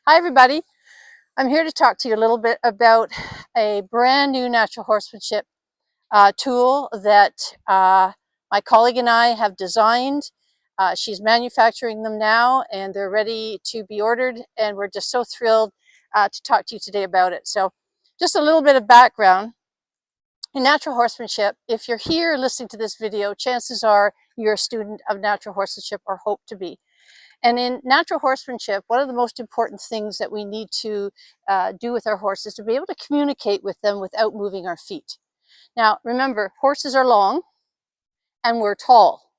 Hi everybody, I'm here to talk to you a little bit about a brand new natural horsemanship tool that my colleague and I have designed. She's manufacturing them now and they're ready to be ordered, and we're just so thrilled to talk to you today about it. So just a little bit of background. In natural horsemanship, if you're here listening to this video, chances are you're a student of natural horsemanship or hope to be. And in natural horsemanship, one of the most important things that we need to do with our horses is to be able to communicate with them without moving our feet. Now, remember, horses are long and we're tall.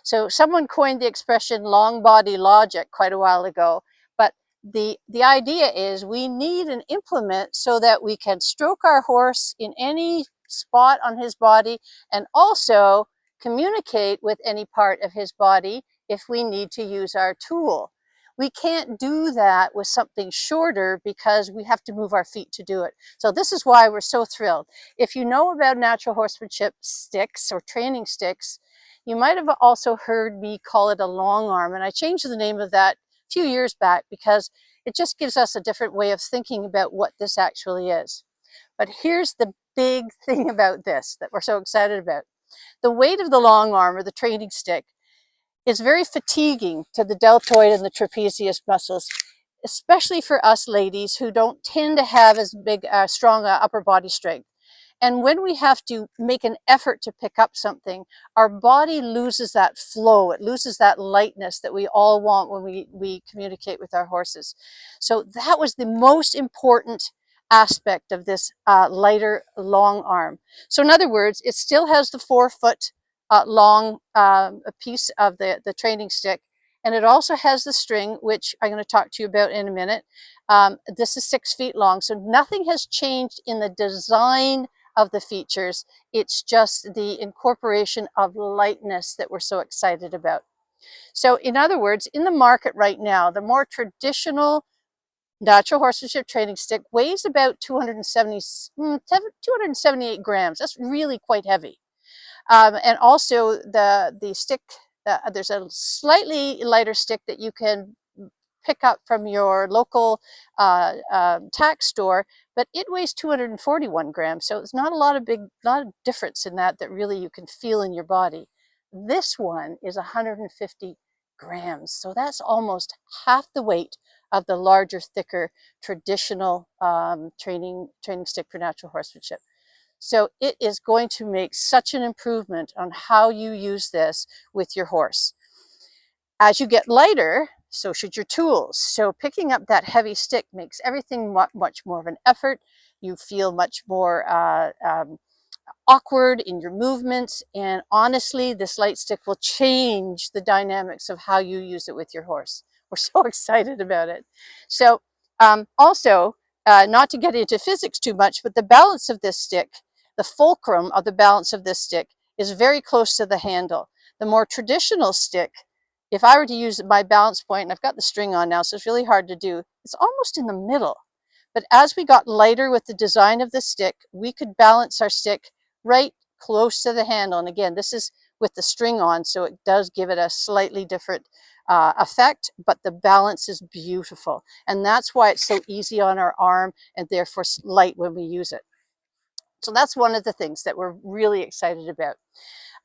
So someone coined the expression long body logic quite a while ago, but the idea is we need an implement so that we can stroke our horse in any spot on his body and also communicate with any part of his body if we need to use our tool. We can't do that with something shorter because we have to move our feet to do it. So this is why we're so thrilled. If you know about natural horsemanship sticks or training sticks, you might have also heard me call it a long arm, and I changed the name of that a few years back because it just gives us a different way of thinking about what this actually is. But here's the big thing about this that we're so excited about. The weight of the long arm, or the training stick, is very fatiguing to the deltoid and the trapezius muscles, especially for us ladies who don't tend to have as big, strong upper body strength. And when we have to make an effort to pick up something, our body loses that flow. It loses that lightness that we all want when we communicate with our horses. So that was the most important aspect of this lighter long arm. So in other words, it still has the 4-foot long piece of the training stick. And it also has the string, which I'm going to talk to you about in a minute. This is 6 feet long. So nothing has changed in the design of the features. It's just the incorporation of lightness that we're so excited about. So in other words, in the market right now, the more traditional natural horsemanship training stick weighs about 278 grams. That's really quite heavy. And also the stick, there's a slightly lighter stick that you can pick up from your local tack store, but it weighs 241 grams. So it's not a lot of difference in that really you can feel in your body. This one is 150 grams. So that's almost half the weight of the larger, thicker, traditional training stick for natural horsemanship. So it is going to make such an improvement on how you use this with your horse. As you get lighter, so should your tools. So picking up that heavy stick makes everything much more of an effort. You feel much more awkward in your movements. And honestly, this light stick will change the dynamics of how you use it with your horse. We're so excited about it. So also, not to get into physics too much, but the balance of this stick, the fulcrum of the balance of this stick is very close to the handle. The more traditional stick, if I were to use my balance point, and I've got the string on now, so it's really hard to do, it's almost in the middle. But as we got lighter with the design of the stick, we could balance our stick right close to the handle. And again, this is with the string on, so it does give it a slightly different effect, but the balance is beautiful. And that's why it's so easy on our arm and therefore light when we use it. So that's one of the things that we're really excited about.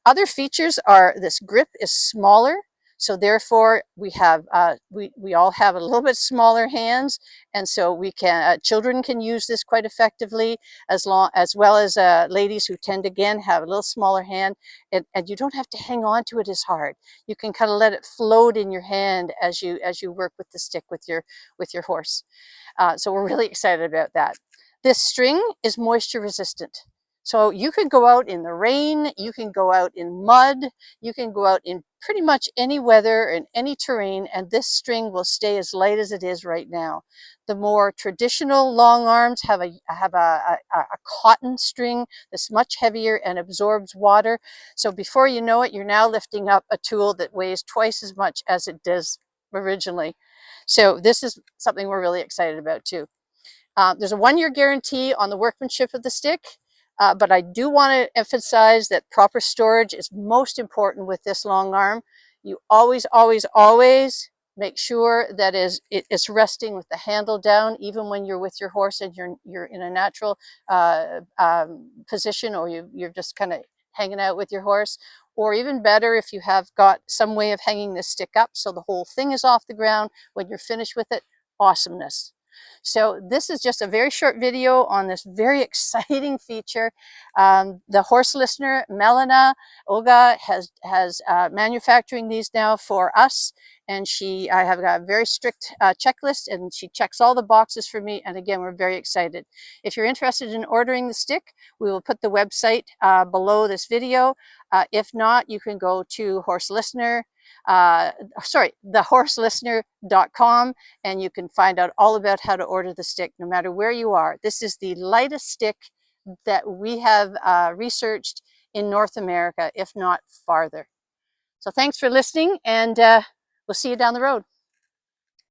Other features are this grip is smaller, so therefore we have we all have a little bit smaller hands, and so we can children can use this quite effectively, as well as ladies who tend to again have a little smaller hand, and you don't have to hang on to it as hard. You can kind of let it float in your hand as you work with the stick with your horse. So we're really excited about that. This string is moisture resistant. So you can go out in the rain, you can go out in mud, you can go out in pretty much any weather and any terrain, and this string will stay as light as it is right now. The more traditional long arms have a cotton string that's much heavier and absorbs water. So before you know it, you're now lifting up a tool that weighs twice as much as it does originally. So this is something we're really excited about too. There's a 1-year guarantee on the workmanship of the stick. But I do want to emphasize that proper storage is most important with this long arm. You always, always, always Make sure that it's resting with the handle down, even when you're with your horse and you're in a natural position, or you're just kind of hanging out with your horse. Or even better, if you have got some way of hanging the stick up so the whole thing is off the ground when you're finished with it, awesomeness. So this is just a very short video on this very exciting feature. The horse listener, Melina Olga, has manufacturing these now for us. And I have got a very strict checklist, and she checks all the boxes for me. And again, we're very excited. If you're interested in ordering the stick, we will put the website below this video. If not, you can go to thehorselistener.com, and you can find out all about how to order the stick, no matter where you are. This is the lightest stick that we have researched in North America, if not farther. So thanks for listening, and we'll see you down the road.